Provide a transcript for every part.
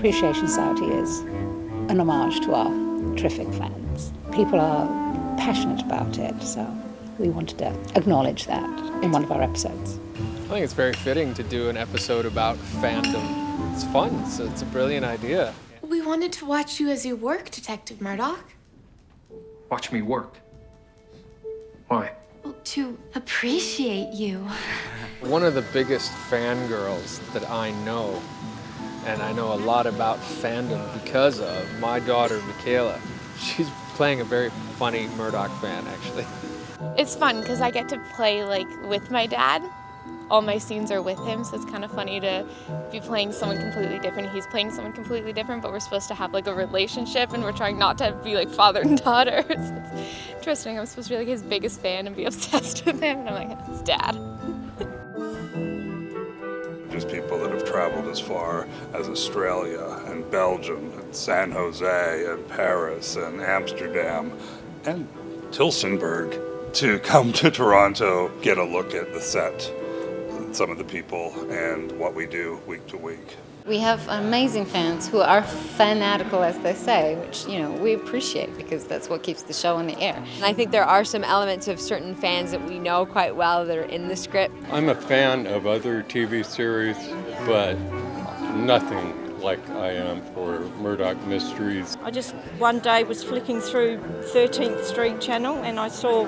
Appreciation Society is an homage to our terrific fans. People are passionate about it, so we wanted to acknowledge that in one of our episodes. I think it's very fitting to do an episode about fandom. It's fun, so it's a brilliant idea. We wanted to watch you as you work, Detective Murdoch. Watch me work. Why? Well, to appreciate you. One of the biggest fangirls that I know, and I know a lot about fandom because of my daughter, Mikaela. She's playing a very funny Murdoch fan, actually. It's fun because I get to play with my dad. All my scenes are with him, so it's kind of funny to be playing someone completely different. He's playing someone completely different, but we're supposed to have a relationship, and we're trying not to be father and daughter. So it's interesting. I'm supposed to be his biggest fan and be obsessed with him, and I'm like, it's Dad. Just people that have traveled as far as Australia and Belgium and San Jose and Paris and Amsterdam and Tilsonburg to come to Toronto, get a look at the set, some of the people, and what we do week to week. We have amazing fans who are fanatical, as they say, which, we appreciate because that's what keeps the show on the air. And I think there are some elements of certain fans that we know quite well that are in the script. I'm a fan of other TV series, but nothing like I am for Murdoch Mysteries. I just one day was flicking through 13th Street channel and I saw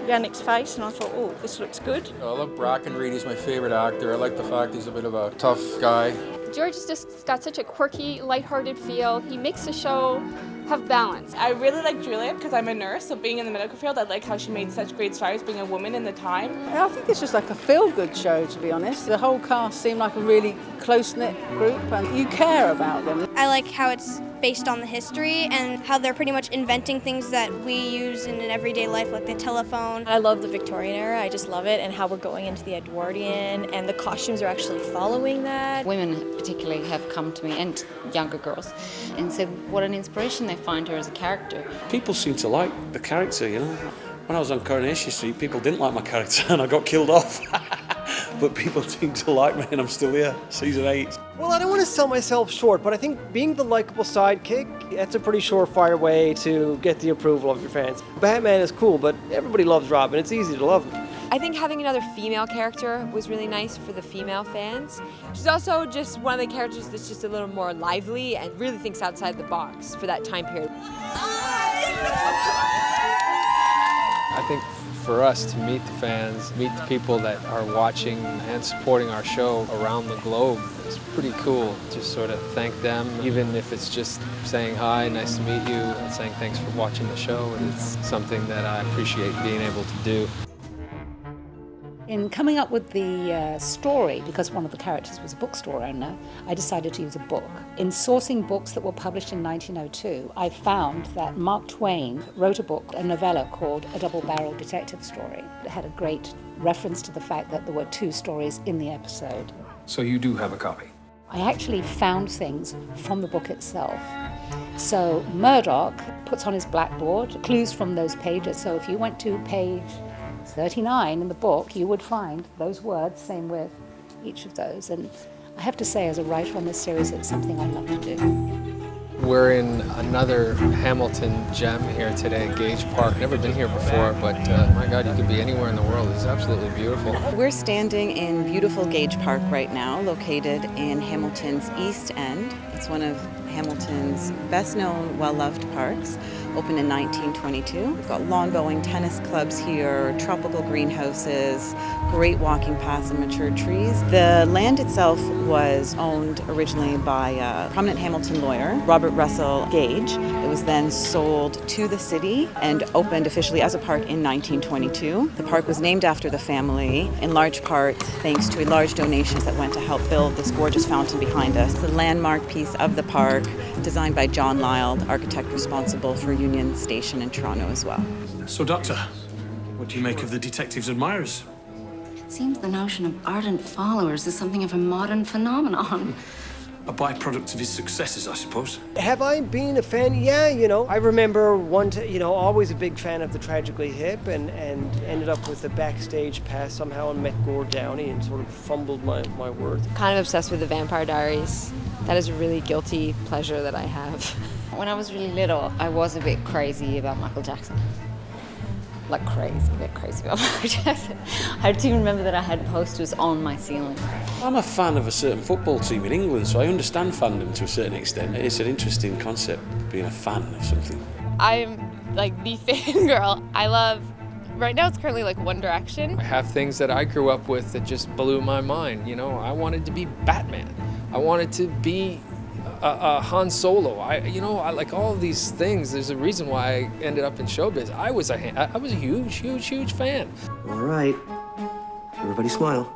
Yannick's face and I thought, oh, this looks good. I love Brackenreed. He's my favorite actor. I like the fact he's a bit of a tough guy. George has just got such a quirky, lighthearted feel. He makes the show have balance. I really like Julia because I'm a nurse, so being in the medical field, I like how she made such great strides being a woman in the time. I think it's just a feel-good show, to be honest. The whole cast seemed like a really close-knit group and you care about them. I like how it's based on the history and how they're pretty much inventing things that we use in an everyday life, like the telephone. I love the Victorian era, I just love it, and how we're going into the Edwardian, and the costumes are actually following that. Women particularly have come to me, and younger girls, and said what an inspiration they find her as a character. People seem to like the character, When I was on Coronation Street, people didn't like my character and I got killed off. But people seem to like me and I'm still here, season 8. Well, I don't want to sell myself short, but I think being the likable sidekick, that's a pretty surefire way to get the approval of your fans. Batman is cool, but everybody loves Robin. It's easy to love him. I think having another female character was really nice for the female fans. She's also just one of the characters that's just a little more lively and really thinks outside the box for that time period. I think for us to meet the fans, meet the people that are watching and supporting our show around the globe is pretty cool. Just sort of thank them, even if it's just saying hi, nice to meet you, and saying thanks for watching the show. And it's something that I appreciate being able to do. In coming up with the story, because one of the characters was a bookstore owner, I decided to use a book. In sourcing books that were published in 1902, I found that Mark Twain wrote a book, a novella called A Double-Barrel Detective Story. It had a great reference to the fact that there were 2 stories in the episode. So you do have a copy? I actually found things from the book itself. So Murdoch puts on his blackboard clues from those pages. So if you went to page 39 in the book, you would find those words, same with each of those. And I have to say, as a writer on this series, it's something I love to do. We're in another Hamilton gem here today, Gage Park. Never been here before, but my God, you could be anywhere in the world. It's absolutely beautiful. We're standing in beautiful Gage Park right now, located in Hamilton's East End. It's one of Hamilton's best-known, well-loved parks, opened in 1922. We've got long-going tennis clubs here, tropical greenhouses, great walking paths and mature trees. The land itself was owned originally by a prominent Hamilton lawyer, Robert Russell Gage. It was then sold to the city and opened officially as a park in 1922. The park was named after the family, in large part thanks to a large donation that went to help build this gorgeous fountain behind us. The landmark piece of the park, designed by John Lyle, the architect responsible for Union Station in Toronto as well. So, Doctor, what do you make of the detective's admirers? It seems the notion of ardent followers is something of a modern phenomenon. a byproduct of his successes, I suppose. Have I been a fan? Yeah, I remember always a big fan of the Tragically Hip and ended up with a backstage pass somehow and met Gord Downey and sort of fumbled my words. Kind of obsessed with the Vampire Diaries. That is a really guilty pleasure that I have. When I was really little, I was a bit crazy about Michael Jackson. Like a bit crazy about Michael Jackson. I do remember that I had posters on my ceiling. I'm a fan of a certain football team in England, so I understand fandom to a certain extent. It's an interesting concept, being a fan of something. I'm like the fangirl. I love, right now it's currently like One Direction. I have things that I grew up with that just blew my mind. I wanted to be Batman. I wanted to be Han Solo. I like all of these things. There's a reason why I ended up in showbiz. I was a huge fan. All right. Everybody smile.